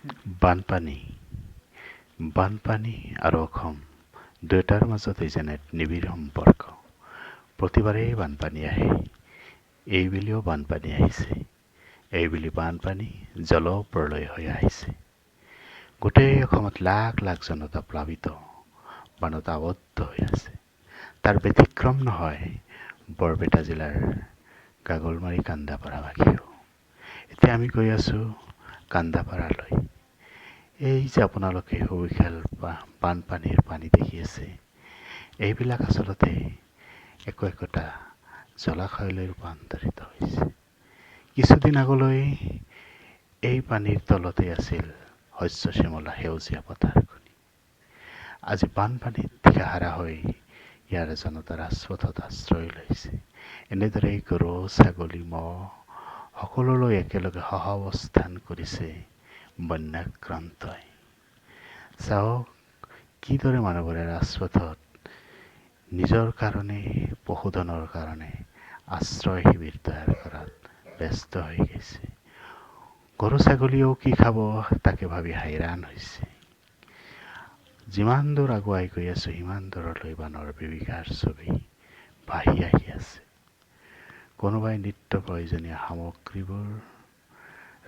বানপানী বানপানী আৰু অসম দুয়োটাৰ মাজত যেন এক নিবিড় সম্পৰ্ক। প্ৰতিবাৰেই বানপানী আহে, এইবুলিও বানপানী আহিছে, এইবুলি বানপানী জলপ্ৰলয় হৈ আহিছে। গোটেই অসমত লাখ লাখ জনতা প্লাবিত, বানত আবদ্ধ হৈ আছে। তাৰ ব্যতিক্ৰম নহয় বৰপেটা জিলাৰ গাগলমাৰী কান্দাপাৰাবাসীও। এতিয়া আমি গৈ আছোঁ কান্দাপাৰালৈ। এই যে আপোনালোকে সুবিশাল বানপানীৰ পানী দেখি আছে, এইবিলাক আচলতে একোটা জলাশয়লৈ ৰূপান্তৰিত হৈছে। কিছুদিন আগলৈ এই পানীৰ তলতে আছিল শস্য শ্যামলা সেউজীয়া পথাৰখনি। আজি বানপানীত দিশাহাৰা হৈ ইয়াৰ জনতা ৰাজপথত আশ্ৰয় লৈছে। এনেদৰে গৰু, ছাগলী, ম'হ সকলোলৈ একেলগে সহাৱস্থান কৰিছে বন্যাক্ৰান্তই। চাওক কিদৰে মানুহবোৰে ৰাজপথত নিজৰ কাৰণে, পশুধনৰ কাৰণে আশ্ৰয় শিবিৰ তৈয়াৰ কৰাত ব্যস্ত হৈ গৈছে। গৰু ছাগলীয়েও কি খাব তাকে ভাবি হাইৰাণ হৈছে। যিমান দূৰ আগুৱাই গৈ আছোঁ সিমান দূৰলৈ বানৰ বিভীষিকাৰ ছবি বাঢ়ি আহি আছে। কোনোবাই নিত্য প্ৰয়োজনীয় সামগ্ৰীবোৰ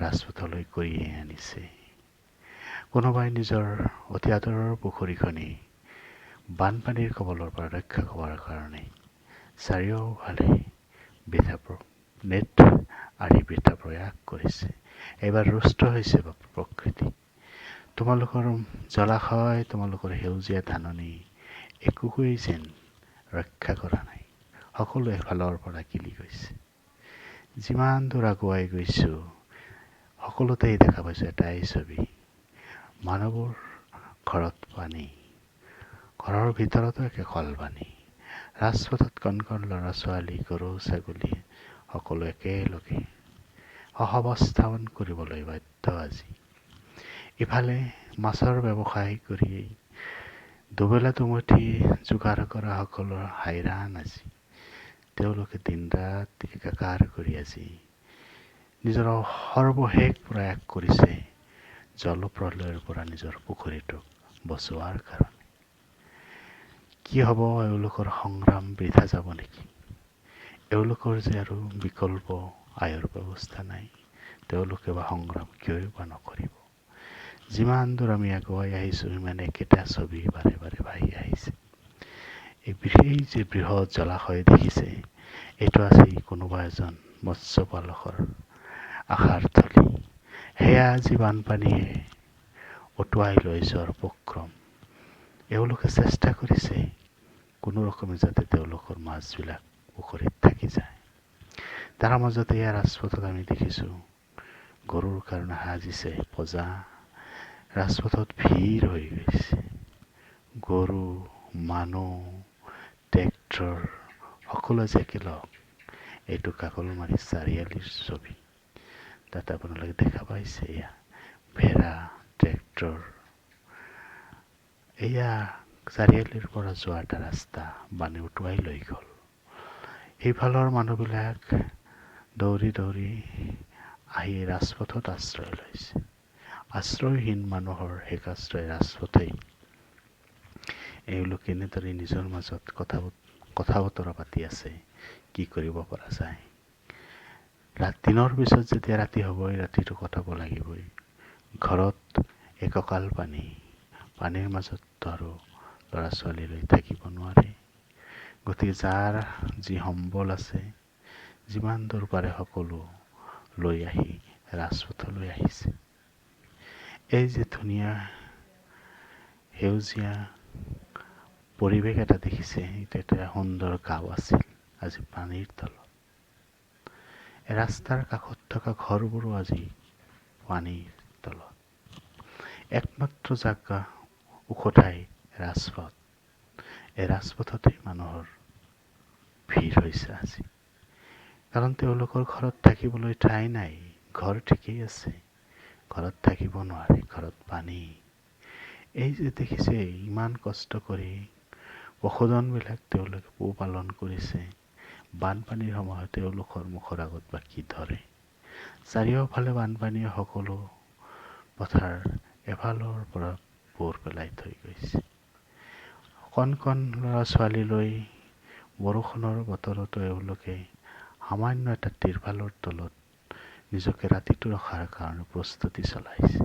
ৰাজপথলৈ কঢ়িয়াই আনিছে। কোনোবাই নিজৰ অতি আদৰৰ পুখুৰীখনি বানপানীৰ কবলৰ পৰা ৰক্ষা কৰাৰ কাৰণে চাৰিওফালে নেট আদি বৃথা প্ৰয়াস কৰিছে। এইবাৰ ৰুষ্ট হৈছে প্ৰকৃতি। তোমালোকৰ জলাশয়, তোমালোকৰ সেউজীয়া ধাননি একোৱেই যেন ৰক্ষা কৰা নাই। সকলো এফালৰ পৰা গিলি গৈছে। যিমান দূৰ আগুৱাই গৈছোঁ সকলোতেই দেখা পাইছোঁ এটাই ছবি, মানুহবোৰ ঘৰত পানী, ঘৰৰ ভিতৰতো একে কলপানী। ৰাজপথত কণ কণ ল'ৰা ছোৱালী, গৰু ছাগলী সকলো একেলগে সহাৱস্থান কৰিবলৈ বাধ্য আজি। ইফালে মাছৰ ব্যৱসায় কৰি দুবেলা দুমুঠি যোগাৰ কৰা সকলৰ হাইৰাণ আজি। তেওঁলোকে দিন ৰাত একাকাৰ কৰি আজি নিজৰ সৰ্বশেষ প্ৰয়াস কৰিছে জলপ্ৰলয়ৰ পৰা নিজৰ পুখুৰীটোক বচোৱাৰ কাৰণে। কি হ'ব এওঁলোকৰ সংগ্ৰাম বৃথা যাব নেকি? এওঁলোকৰ যে আৰু বিকল্প আয়ৰ ব্যৱস্থা নাই, তেওঁলোকে বা সংগ্ৰাম কিয় বা নকৰিব? যিমান দূৰ আমি আগুৱাই আহিছোঁ সিমান একেটা ছবি বাৰে বাৰে বাঢ়ি আহিছে। এই যে বৃহৎ জলাশয় দেখিছে, এইটো আছে কোনোবা এজন মৎস্যপালকৰ আশাৰ থলী। সেয়া আজি বানপানীয়ে উটুৱাই লৈ যোৱাৰ উপক্ৰম। এওঁলোকে চেষ্টা কৰিছে কোনো ৰকমে যাতে তেওঁলোকৰ মাছবিলাক পুখুৰীত থাকি যায়। তাৰ মাজতে ইয়াৰ ৰাজপথত আমি দেখিছোঁ গৰুৰ কাৰণে সাজিছে পজা। ৰাজপথত ভিৰ হৈ গৈছে। গৰু, মানুহ, ট্ৰেক্টৰ সকলো যে একেলগ। এইটো কাকলমাৰী চাৰিআলিৰ ছবি। তাত আপোনালোকে দেখা পাইছে এয়া ভেড়া, ট্ৰেক্টৰ। এয়া চাৰিআলিৰ পৰা যোৱা এটা ৰাস্তা বানে উটুৱাই লৈ গ'ল। সেইফালৰ মানুহবিলাক দৌৰি দৌৰি আহি ৰাজপথত আশ্ৰয় লৈছে। আশ্ৰয়হীন মানুহৰ শেষ আশ্ৰয় ৰাজপথেই। এওঁলোকে এনেদৰে নিজৰ মাজত কথা বতৰা পাতি আছে, কি কৰিব পৰা যায়। দিনৰ পিছত যেতিয়া ৰাতি হ'বই, ৰাতিটো কটাব লাগিবই। ঘৰত একঁকাল পানী, পানীৰ মাজত আৰু ল'ৰা ছোৱালীলৈ থাকিব নোৱাৰে। গতিকে যাৰ যি সম্বল আছে, যিমান দূৰ পাৰে সকলো লৈ আহি ৰাজপথলৈ আহিছে। এই যে ধুনীয়া সেউজীয়া পৰিৱেশ এটা দেখিছে, এইটো এটা সুন্দৰ গাঁও আছিল, আজি পানীৰ তলত। ৰাস্তাৰ কাষত থকা ঘৰবোৰো আজি পানীৰ তলত। একমাত্ৰ জাগা ওখ ঠাই ৰাজপথ। এই ৰাজপথতেই মানুহৰ ভিৰ হৈছে আজি। কাৰণ তেওঁলোকৰ ঘৰত থাকিবলৈ ঠাই নাই। ঘৰ ঠিকেই আছে, ঘৰত থাকিব নোৱাৰে, ঘৰত পানী। এই যে দেখিছে ইমান কষ্ট কৰি পশুধনবিলাক তেওঁলোকে পোহপালন কৰিছে, বানপানীৰ সময়ত তেওঁলোকৰ মুখৰ আগত বা কি ধৰে। চাৰিওফালে বানপানীয়ে সকলো পথাৰ এফালৰ পৰা বোৰ পেলাই থৈ গৈছে। কণ কণ ল'ৰা ছোৱালীলৈ বৰষুণৰ বতৰতো এওঁলোকে সামান্য এটা তিৰপালৰ তলত নিজকে ৰাতিটো ৰখাৰ কাৰণে প্ৰস্তুতি চলাইছে।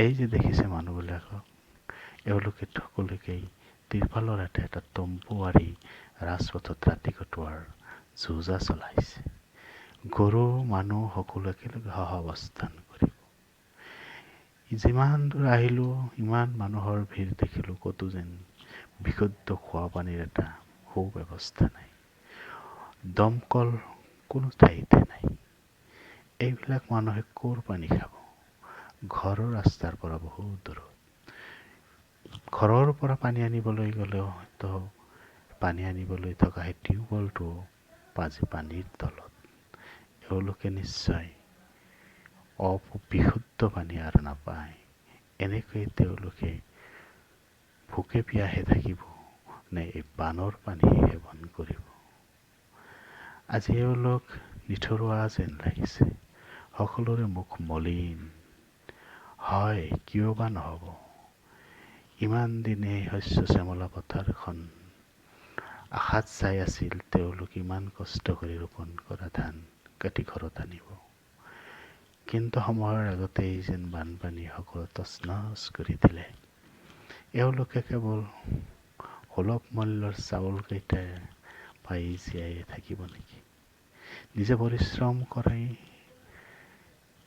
এই যে দেখিছে মানুহবিলাকক, এওঁলোকে সকলোকেই তিৰপালৰ এটা এটা তম্বু আঁৰি ৰাজপথত ৰাতি কটোৱাৰ যোজা চলাইছে। গৰু মানুহ সকলো একেলগে সহাৱস্থান কৰিব। যিমান দূৰ আহিলো ইমান মানুহৰ ভিৰ দেখিলো, ক'তো যেন বিশুদ্ধ খোৱা পানীৰ এটা সুব্যৱস্থা নাই। দমকল কোনো ঠাইতে নাই। এইবিলাক মানুহে ক'ৰ পানী খাব? ঘৰৰ ৰাস্তাৰ পৰা বহুত দূৰত। ঘৰৰ পৰা পানী আনিবলৈ গ'লেও হয়তো পানী আনিবলৈ থকা সেই টিউবৱেলটো পানীৰ তলত। এওঁলোকে নিশ্চয় বিশুদ্ধ পানী আৰু নাপায়। এনেকৈ তেওঁলোকে ভোকে পিয়াহে থাকিব নে এই বানৰ পানী সেৱন কৰিব? আজি এওঁলোক নিথৰুৱা যেন লাগিছে। সকলোৰে মুখ মলিন। হয়, কিয় বা নহ'ব? ইমান দিনে শস্য শ্যামলা পথাৰখন আশাত চাই আছিল, তেওঁলোক ইমান কষ্ট কৰি ৰোপণ কৰা ধান কাটি ঘৰত আনিব। কিন্তু সময়ৰ আগতেই যেন বানপানী সকলো তছনছ কৰি দিলে। এওঁলোকে কেৱল সুলভ মূল্যৰ চাউল কেইটা পাই জীয়াই থাকিব নেকি? নিজে পৰিশ্ৰম কৰি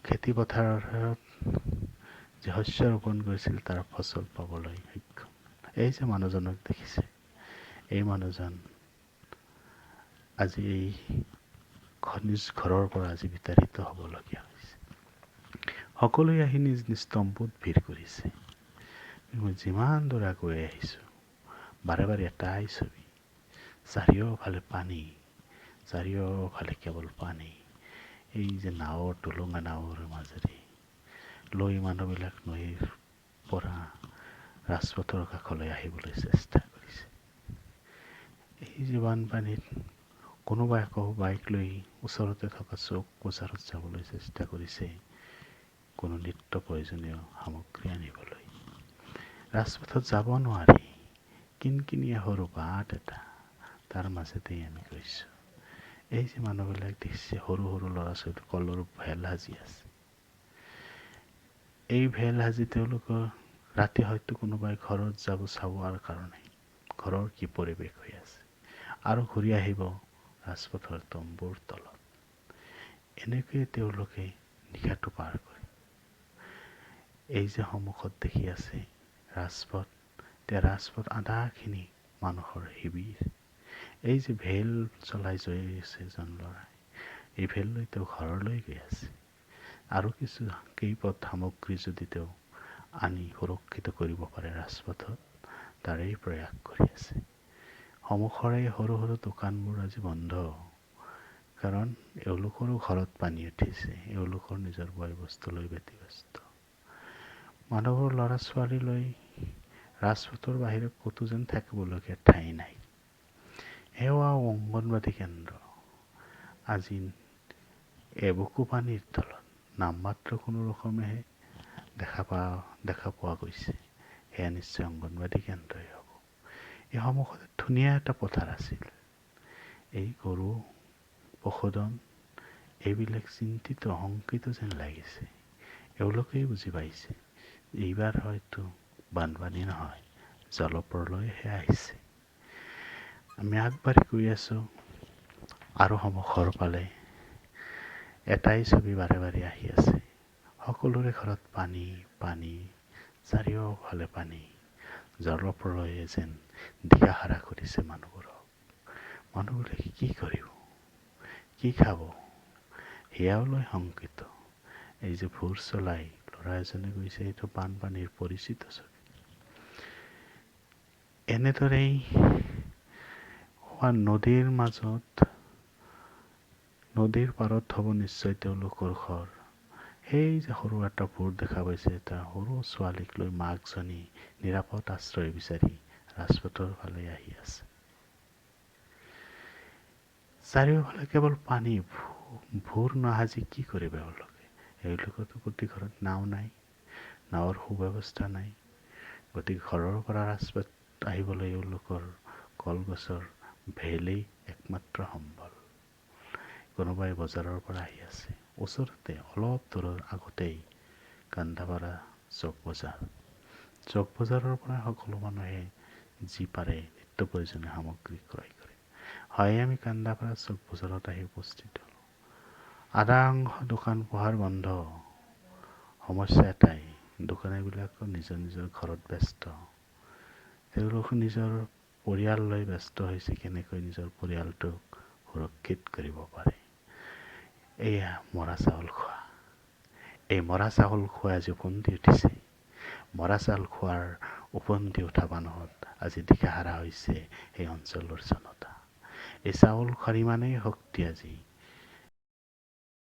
খেতি পথাৰত যে শস্য ৰোপণ কৰিছিল তাৰ ফচল পাবলৈ সক্ষম। এই যে মানুহজনক দেখিছে, এই মানুহজন আজি এই নিজ ঘৰৰ পৰা আজি বিতাড়িত হ'বলগীয়া হৈছে। সকলোৱে আহি নিজ নিজ তম্বুত ভিৰ কৰিছে। মই যিমান দূৰ আগুৱাই আহিছোঁ, বাৰে বাৰে এটাই ছবি, চাৰিওফালে পানী, চাৰিওফালে কেৱল পানী। এই যে নাৱৰ টুলুঙা নাৱৰ মাজেৰে লৈ মানুহবিলাক নৈৰ পৰা ৰাজপথৰ কাষলৈ আহিবলৈ চেষ্টা কৰিছে। এই যে বানপানীত কোনোবাই আকৌ বাইক লৈ ওচৰতে থকা চৌক বজাৰত যাবলৈ চেষ্টা কৰিছে, কোনো নিত্য প্ৰয়োজনীয় সামগ্ৰী আনিবলৈ। ৰাজপথত যাব নোৱাৰি, কিনকিনীয়া সৰু বাট এটা, তাৰ মাজতেই আমি গৈছোঁ। এই যে মানুহবিলাক দেখিছে, সৰু সৰু ল'ৰা ছোৱালী কলৰ ভেল সাজি আছে। এই ভেল সাজি তেওঁলোকৰ ৰাতি হয়তো কোনোবাই ঘৰত যাব চাবৰ কাৰণে, ঘৰৰ কি পৰিৱেশ হৈ আছে, আৰু ঘূৰি আহিব ৰাজপথৰ তম্বুৰ তলত। এনেকৈয়ে তেওঁলোকে নিশাটো পাৰ কৰে। এই যে সন্মুখত দেখি আছে ৰাজপথ আধাখিনি মানুহৰ শিবিৰ। এই যে ভেল চলাই গৈ আছে এজন ল'ৰাই, এই ভেল লৈ তেওঁ ঘৰলৈ গৈ আছে। আৰু কিছু কেইপদ সামগ্ৰী যদি তেওঁ আনি সুৰক্ষিত কৰিব পাৰে ৰাজপথত, তাৰেই প্ৰয়াস কৰি আছে। সন্মুখৰে সৰু সৰু দোকানবোৰ আজি বন্ধ, কাৰণ এওঁলোকৰো ঘৰত পানী উঠিছে, এওঁলোকৰ নিজৰ বয় বস্তু লৈ ব্যতিব্যস্ত। মানুহবোৰ ল'ৰা ছোৱালী লৈ ৰাজপথৰ বাহিৰে ক'তো যেন থাকিবলগীয়া ঠাই নাই। সেৱা অংগনবাদী কেন্দ্ৰ আজি এবুকু পানীৰ তলত, নামমাত্ৰ কোনো ৰকমেহে দেখা পোৱা গৈছে। সেয়া নিশ্চয় অংগনবাদী কেন্দ্ৰই হ'ব। এই সন্মুখতে ধুনীয়া এটা পথাৰ আছিল। এই গৰু পশুধন এইবিলাক চিন্তিত শংকিত যেন লাগিছে। এওঁলোকেই বুজি পাইছে এইবাৰ হয়তো বানপানী নহয়, জলপ্ৰলয়হে আহিছে। আমি আগবাঢ়ি গৈ আছোঁ, আৰু সন্মুখৰ ফালে এটাই ছবি বাৰে বাৰে আহি আছে। সকলোৰে ঘৰত পানী, পানী, চাৰিওফালে পানী। জলপ্ৰলয়ে যেন দিশাহাৰা কৰিছে মানুহবোৰক। মানুহবোৰে কি কৰিব, কি খাব, সেয়াও লৈ শংকিত। এই যে ভোৰ চলাই ল'ৰা এজনে গৈছে, এইটো বানপানীৰ পৰিচিত ছবি। এনেদৰেই নদীৰ মাজত, নদীৰ পাৰত হ'ব নিশ্চয় তেওঁলোকৰ ঘৰ। সেই যে সৰু এটা ভোৰ দেখা পাইছে, এটা সৰু ছোৱালীক লৈ মাকজনী নিৰাপদ আশ্ৰয় বিচাৰি ৰাজপথৰ ফালে আহি আছে। চাৰিওফালে কেৱল পানী, ভোৰ নাসাজি কি কৰিব এওঁলোকে? এওঁলোকৰতো প্ৰতি ঘৰত নাও নাই। নাৱৰ সুব্যৱস্থা নাই। গতিকে ঘৰৰ পৰা ৰাজপথ আহিবলৈ এওঁলোকৰ কলগছৰ ভেলেই একমাত্ৰ সম্বল। কোনোবাই বজাৰৰ পৰা আহি আছে, ওচৰতে অলপ দূৰৰ আগতেই কান্দাপাৰা চক বজাৰ। চক বজাৰৰ পৰা সকলো মানুহে যি পাৰে নিত্য প্ৰয়োজনীয় সামগ্ৰী ক্ৰয় কৰে। হয়, আমি কান্দাপাৰা চক বজাৰত আহি উপস্থিত হ'লোঁ। আধা অংশ দোকান পোহাৰ বন্ধ। সমস্যা এটাই, দোকানীবিলাক নিজৰ নিজৰ ঘৰত ব্যস্ত। তেওঁলোক নিজৰ পৰিয়াল লৈ ব্যস্ত হৈছে, কেনেকৈ নিজৰ পৰিয়ালটোক সুৰক্ষিত কৰিব পাৰে। এয়া মৰা চাউল খোৱা। এই মৰা চাউল খোৱা আজি উপন্তি উঠিছে। মৰা চাউল খোৱাৰ উপন্তি উঠা মানুহত আজি দিশাহাৰা হৈছে এই অঞ্চলৰ জনতা। এই চাউল খোৱাৰ ইমানেই শক্তি আজি